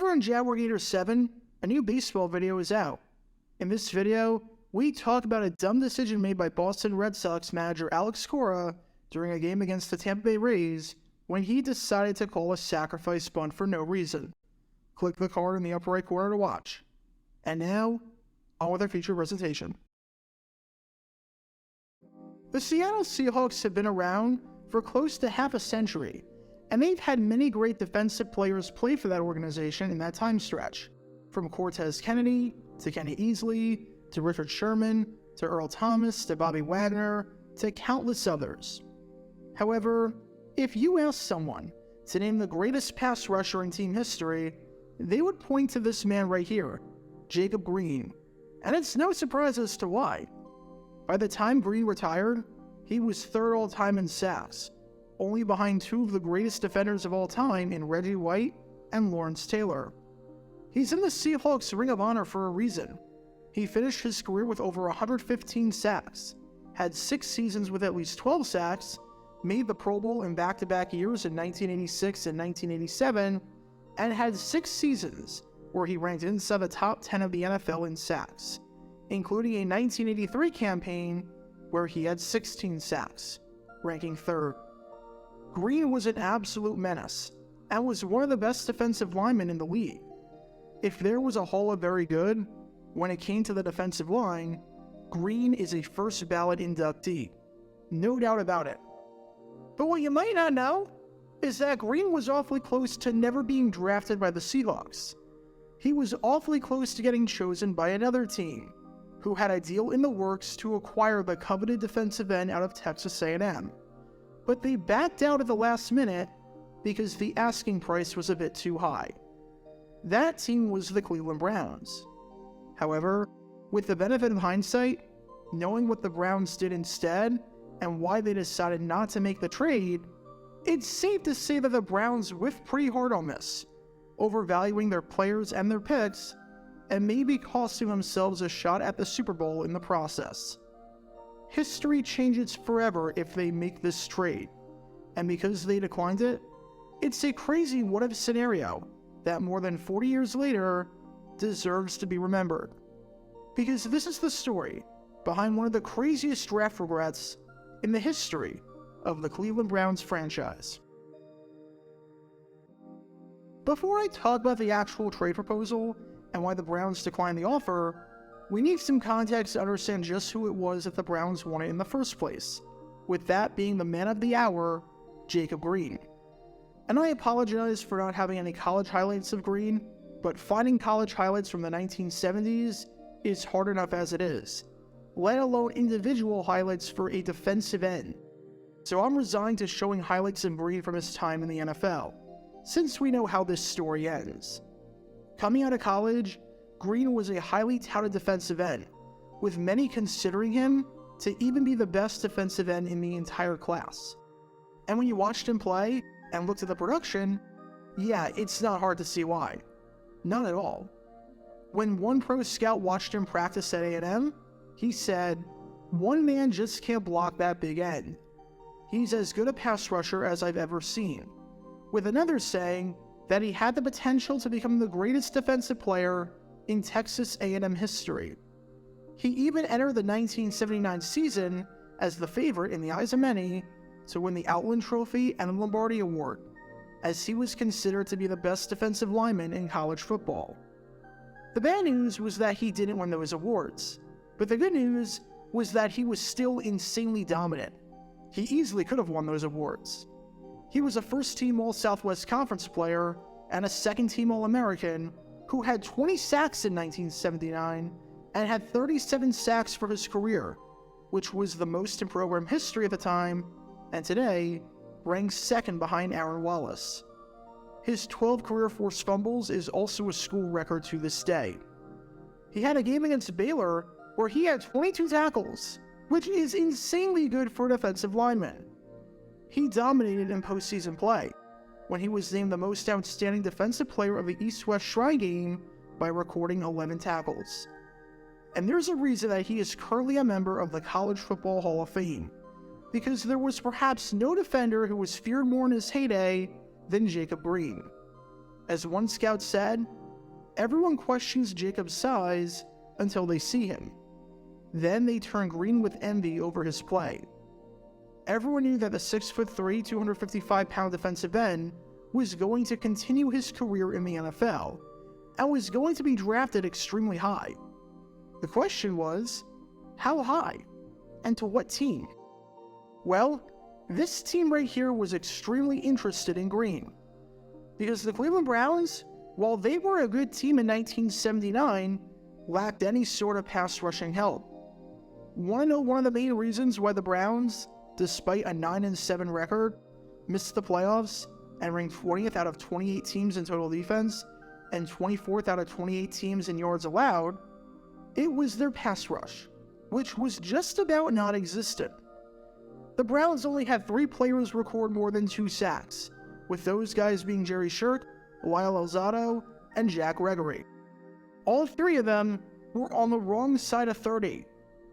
Over on Jaguar 7, a new baseball video is out. In this video, we talk about a dumb decision made by Boston Red Sox manager Alex Cora during a game against the Tampa Bay Rays when he decided to call a sacrifice bunt for no reason. Click the card in the upper right corner to watch. And now, on with our feature presentation. The Seattle Seahawks have been around for close to half a century, and they've had many great defensive players play for that organization in that time stretch, from Cortez Kennedy to Kenny Easley to Richard Sherman to Earl Thomas to Bobby Wagner to countless others. However, if you ask someone to name the greatest pass rusher in team history, they would point to this man right here, Jacob Green, and it's no surprise as to why. By the time Green retired, he was third all-time in sacks, only behind two of the greatest defenders of all time in Reggie White and Lawrence Taylor. He's in the Seahawks Ring of Honor for a reason. He finished his career with over 115 sacks, had 6 seasons with at least 12 sacks, made the Pro Bowl in back-to-back years in 1986 and 1987, and had 6 seasons where he ranked inside the top 10 of the NFL in sacks, including a 1983 campaign where he had 16 sacks, ranking 3rd. Green was an absolute menace, and was one of the best defensive linemen in the league. If there was a Hall of Very Good, when it came to the defensive line, Green is a first ballot inductee. No doubt about it. But what you might not know is that Green was awfully close to never being drafted by the Seahawks. He was awfully close to getting chosen by another team, who had a deal in the works to acquire the coveted defensive end out of Texas A&M. But they backed out at the last minute because the asking price was a bit too high. That team was the Cleveland Browns. However, with the benefit of hindsight, knowing what the Browns did instead and why they decided not to make the trade, it's safe to say that the Browns whiffed pretty hard on this, overvaluing their players and their picks, and maybe costing themselves a shot at the Super Bowl in the process. History changes forever if they make this trade, and because they declined it, it's a crazy what-if scenario that more than 40 years later deserves to be remembered. Because this is the story behind one of the craziest draft regrets in the history of the Cleveland Browns franchise. Before I talk about the actual trade proposal and why the Browns declined the offer, we need some context to understand just who it was that the Browns wanted in the first place, with that being the man of the hour, Jacob Green. And I apologize for not having any college highlights of Green, but finding college highlights from the 1970s is hard enough as it is, let alone individual highlights for a defensive end. So I'm resigned to showing highlights of Green from his time in the NFL, since we know how this story ends. Coming out of college, Green was a highly touted defensive end, with many considering him to even be the best defensive end in the entire class. And when you watched him play and looked at the production, yeah, it's not hard to see why. Not at all. When one pro scout watched him practice at A&M, he said, "One man just can't block that big end. He's as good a pass rusher as I've ever seen," with another saying that he had the potential to become the greatest defensive player in Texas A&M history. He even entered the 1979 season as the favorite in the eyes of many to win the Outland Trophy and the Lombardi Award, as he was considered to be the best defensive lineman in college football. The bad news was that he didn't win those awards, but the good news was that he was still insanely dominant. He easily could have won those awards. He was a first-team All-Southwest Conference player and a second-team All-American who had 20 sacks in 1979 and had 37 sacks for his career, which was the most in program history at the time, and today ranks second behind Aaron Wallace. His 12 career forced fumbles is also a school record to this day. He had a game against Baylor where he had 22 tackles, which is insanely good for a defensive lineman. He dominated in postseason play, when he was named the most outstanding defensive player of the East-West Shrine Game by recording 11 tackles. And there's a reason that he is currently a member of the College Football Hall of Fame, because there was perhaps no defender who was feared more in his heyday than Jacob Green. As one scout said, everyone questions Jacob's size until they see him. Then they turn green with envy over his play. Everyone knew that the 6'3", 255-pound defensive end was going to continue his career in the NFL and was going to be drafted extremely high. The question was, how high? And to what team? Well, this team right here was extremely interested in Green, because the Cleveland Browns, while they were a good team in 1979, lacked any sort of pass rushing help. Want to know one of the main reasons why the Browns, despite a 9-7 record, missed the playoffs and ranked 20th out of 28 teams in total defense and 24th out of 28 teams in yards allowed? It was their pass rush, which was just about non-existent. The Browns only had 3 players record more than 2 sacks, with those guys being Jerry Shirk, Lyle Alzado, and Jack Gregory. All 3 of them were on the wrong side of 30,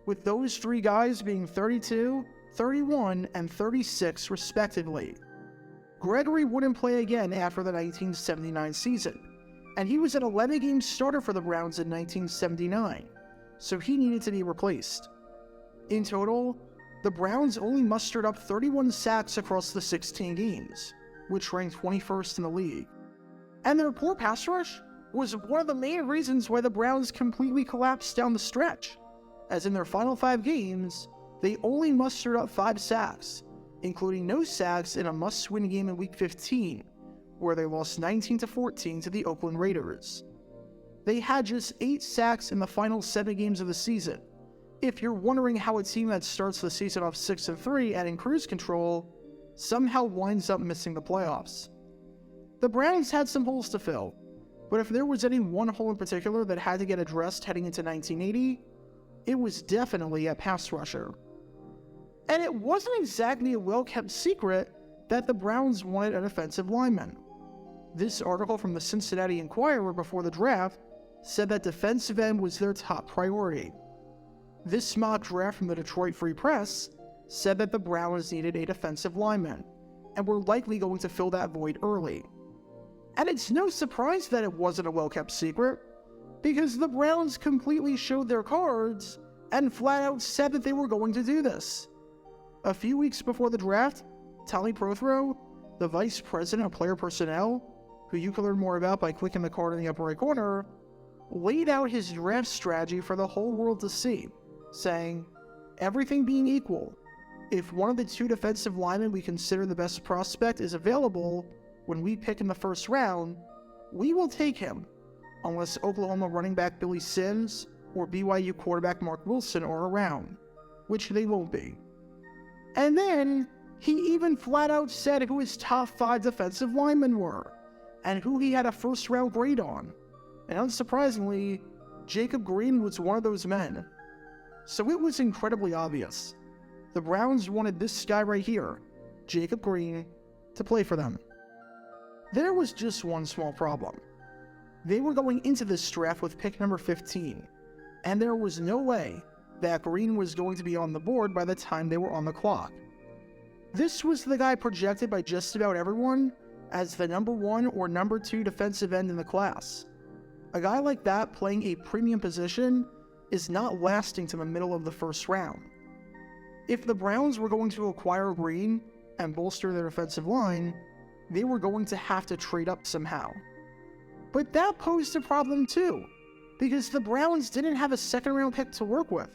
with those 3 guys being 32, 31, and 36 respectively. Gregory wouldn't play again after the 1979 season, and he was an 11-game starter for the Browns in 1979, so he needed to be replaced. In total, the Browns only mustered up 31 sacks across the 16 games, which ranked 21st in the league. And their poor pass rush was one of the main reasons why the Browns completely collapsed down the stretch, as in their final 5 games, they only mustered up 5 sacks, including no sacks in a must-win game in Week 15, where they lost 19-14 to the Oakland Raiders. They had just 8 sacks in the final 7 games of the season. If you're wondering how a team that starts the season off 6-3 and in cruise control somehow winds up missing the playoffs. The Browns had some holes to fill, but if there was any one hole in particular that had to get addressed heading into 1980, it was definitely a pass rusher. And it wasn't exactly a well-kept secret that the Browns wanted an offensive lineman. This article from the Cincinnati Enquirer before the draft said that defensive end was their top priority. This mock draft from the Detroit Free Press said that the Browns needed a defensive lineman, and were likely going to fill that void early. And it's no surprise that it wasn't a well-kept secret, because the Browns completely showed their cards and flat out said that they were going to do this. A few weeks before the draft, Tommy Prothro, the vice president of player personnel, who you can learn more about by clicking the card in the upper right corner, laid out his draft strategy for the whole world to see, saying, everything being equal, if one of the 2 defensive linemen we consider the best prospect is available when we pick in the first round, we will take him, unless Oklahoma running back Billy Sims or BYU quarterback Mark Wilson are around, which they won't be. And then, he even flat out said who his top 5 defensive linemen were, and who he had a first-round grade on. And unsurprisingly, Jacob Green was one of those men. So it was incredibly obvious. The Browns wanted this guy right here, Jacob Green, to play for them. There was just one small problem. They were going into this draft with pick number 15, and there was no way that Green was going to be on the board by the time they were on the clock. This was the guy projected by just about everyone as the number 1 or number 2 defensive end in the class. A guy like that playing a premium position is not lasting to the middle of the first round. If the Browns were going to acquire Green and bolster their defensive line, they were going to have to trade up somehow. But that posed a problem too, because the Browns didn't have a 2nd-round pick to work with.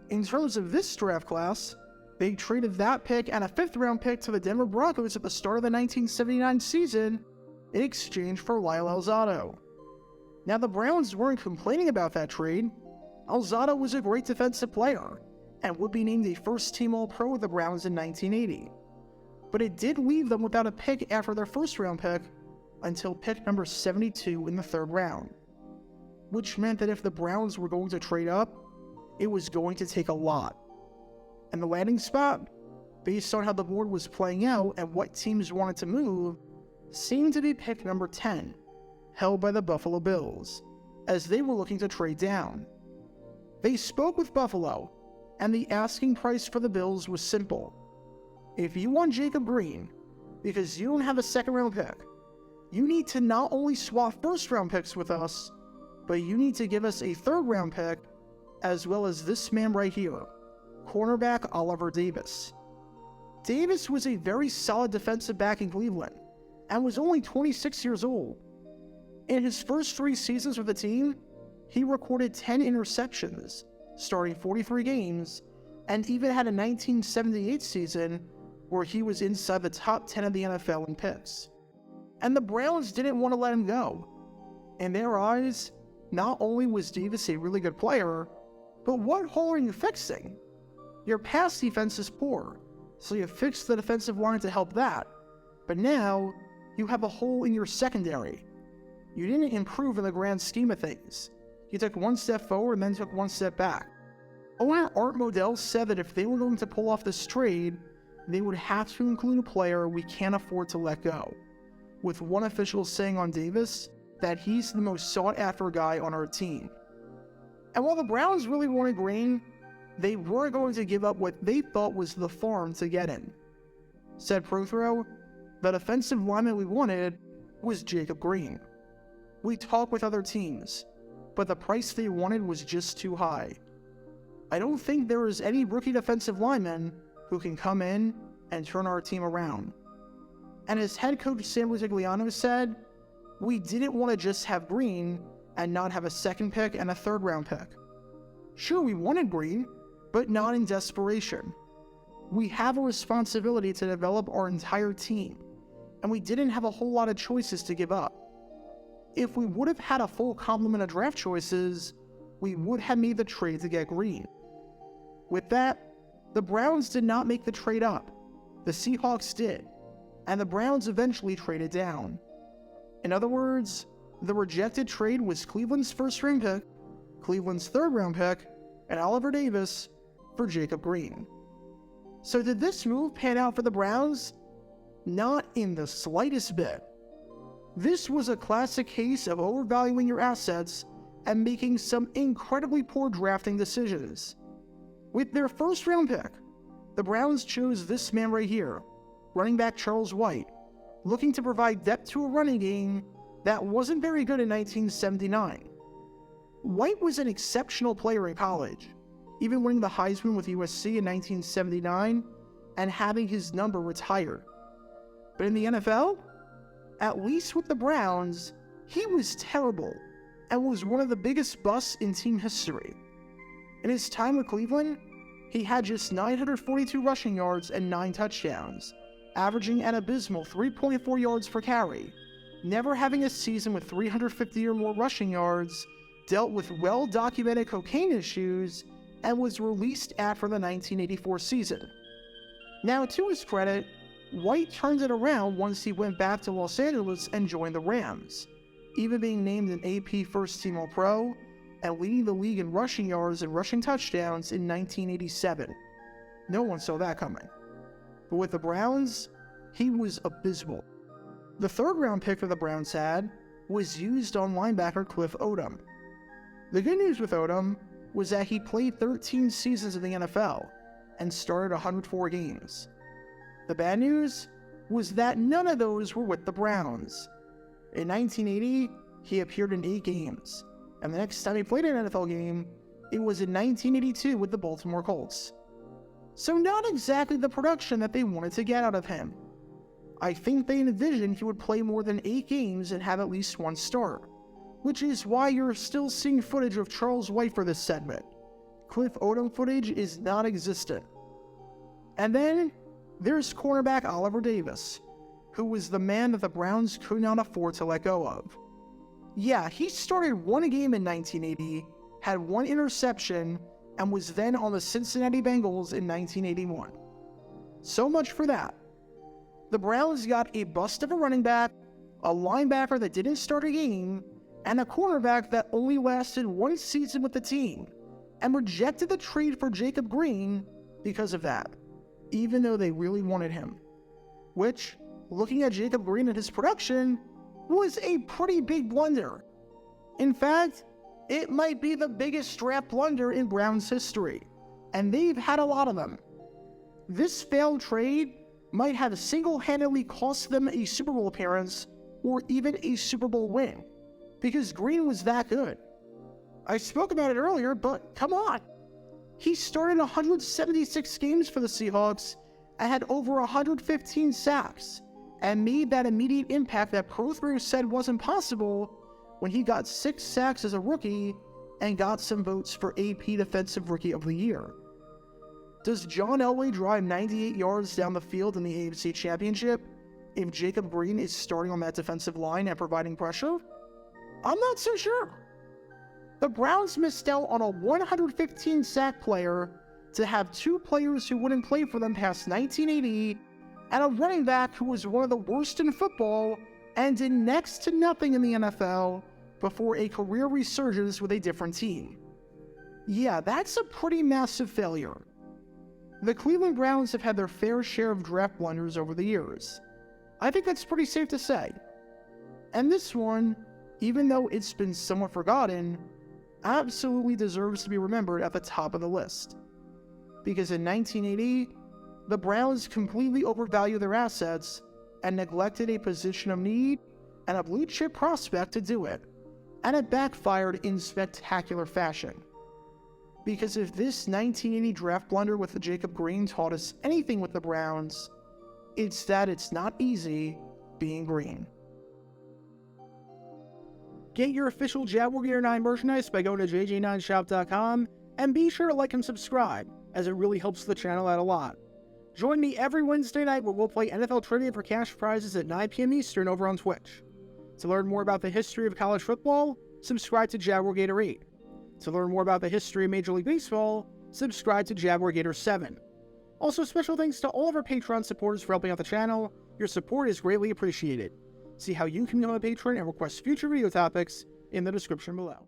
In terms of this draft class, they traded that pick and a 5th-round pick to the Denver Broncos at the start of the 1979 season in exchange for Lyle Alzado. Now, the Browns weren't complaining about that trade. Alzado was a great defensive player and would be named a first-team All-Pro with the Browns in 1980. But it did leave them without a pick after their 1st-round pick until pick number 72 in the 3rd round, which meant that if the Browns were going to trade up, it was going to take a lot. And the landing spot, based on how the board was playing out and what teams wanted to move, seemed to be pick number 10, held by the Buffalo Bills, as they were looking to trade down. They spoke with Buffalo, and the asking price for the Bills was simple. If you want Jacob Green, because you don't have a 2nd-round pick, you need to not only swap first-round picks with us, but you need to give us a third-round pick, as well as this man right here, cornerback Oliver Davis. Davis was a very solid defensive back in Cleveland, and was only 26 years old. In his first 3 seasons with the team, he recorded 10 interceptions, starting 43 games, and even had a 1978 season where he was inside the top 10 of the NFL in picks. And the Browns didn't want to let him go. In their eyes, not only was Davis a really good player, but what hole are you fixing? Your pass defense is poor, so you fixed the defensive line to help that. But now, you have a hole in your secondary. You didn't improve in the grand scheme of things. You took 1 step forward and then took 1 step back. Owner Art Modell said that if they were going to pull off this trade, they would have to include a player we can't afford to let go, with one official saying on Davis that he's the most sought-after guy on our team. And while the Browns really wanted Green, they weren't going to give up what they thought was the farm to get him. Said Prothro, the defensive lineman we wanted was Jacob Green. We talked with other teams, but the price they wanted was just too high. I don't think there is any rookie defensive lineman who can come in and turn our team around. And as head coach Sam Rutigliano said, we didn't want to just have Green and not have a second pick and a third-round pick. Sure, we wanted Green, but not in desperation. We have a responsibility to develop our entire team, and we didn't have a whole lot of choices to give up. If we would have had a full complement of draft choices, we would have made the trade to get Green. With that, the Browns did not make the trade up. The Seahawks did, and the Browns eventually traded down. In other words, the rejected trade was Cleveland's first-round pick, Cleveland's third-round pick, and Oliver Davis for Jacob Green. So did this move pan out for the Browns? Not in the slightest bit. This was a classic case of overvaluing your assets and making some incredibly poor drafting decisions. With their first-round pick, the Browns chose this man right here, running back Charles White, looking to provide depth to a running game that wasn't very good in 1979. White was an exceptional player in college, even winning the Heisman with USC in 1979 and having his number retired. But in the NFL, at least with the Browns, he was terrible and was one of the biggest busts in team history. In his time with Cleveland, he had just 942 rushing yards and 9 touchdowns, averaging an abysmal 3.4 yards per carry, never having a season with 350 or more rushing yards, dealt with well-documented cocaine issues, and was released after the 1984 season. Now, to his credit, White turned it around once he went back to Los Angeles and joined the Rams, even being named an AP First-Team All-Pro and leading the league in rushing yards and rushing touchdowns in 1987. No one saw that coming. But with the Browns, he was abysmal. The third-round pick that the Browns had was used on linebacker Cliff Odom. The good news with Odom was that he played 13 seasons in the NFL and started 104 games. The bad news was that none of those were with the Browns. In 1980, he appeared in 8 games, and the next time he played an NFL game, it was in 1982 with the Baltimore Colts. So not exactly the production that they wanted to get out of him. I think they envisioned he would play more than 8 games and have at least 1 start, which is why you're still seeing footage of Charles White for this segment. Cliff Odom footage is non-existent. And then, there's cornerback Oliver Davis, who was the man that the Browns could not afford to let go of. Yeah, he started 1 game in 1980, had 1 interception, and was then on the Cincinnati Bengals in 1981. So much for that. The Browns got a bust of a running back, a linebacker that didn't start a game, and a cornerback that only lasted 1 season with the team, and rejected the trade for Jacob Green because of that, even though they really wanted him. Which, looking at Jacob Green and his production, was a pretty big blunder. In fact, it might be the biggest draft blunder in Browns history, and they've had a lot of them. This failed trade might have single-handedly cost them a Super Bowl appearance or even a Super Bowl win, because Green was that good. I spoke about it earlier, but come on. He started 176 games for the Seahawks and had over 115 sacks, and made that immediate impact that pro traders said wasn't possible when he got 6 sacks as a rookie and got some votes for AP Defensive Rookie of the Year. Does John Elway drive 98 yards down the field in the AFC Championship if Jacob Green is starting on that defensive line and providing pressure? I'm not so sure. The Browns missed out on a 115-sack player to have 2 players who wouldn't play for them past 1980 and a running back who was one of the worst in football and did next to nothing in the NFL before a career resurgence with a different team. Yeah, that's a pretty massive failure. The Cleveland Browns have had their fair share of draft blunders over the years. I think that's pretty safe to say. And this one, even though it's been somewhat forgotten, absolutely deserves to be remembered at the top of the list. Because in 1980, the Browns completely overvalued their assets and neglected a position of need and a blue-chip prospect to do it, and it backfired in spectacular fashion. Because if this 1980 draft blunder with the Jacob Green taught us anything with the Browns, it's that it's not easy being green. Get your official Jaguar Gator 9 merchandise by going to jj9shop.com, and be sure to like and subscribe, as it really helps the channel out a lot. Join me every Wednesday night where we'll play NFL Trivia for cash prizes at 9 p.m. Eastern over on Twitch. To learn more about the history of college football, subscribe to Jaguar Gator 8. To learn more about the history of Major League Baseball, subscribe to Jaguar Gator 7. Also, special thanks to all of our Patreon supporters for helping out the channel. Your support is greatly appreciated. See how you can become a patron and request future video topics in the description below.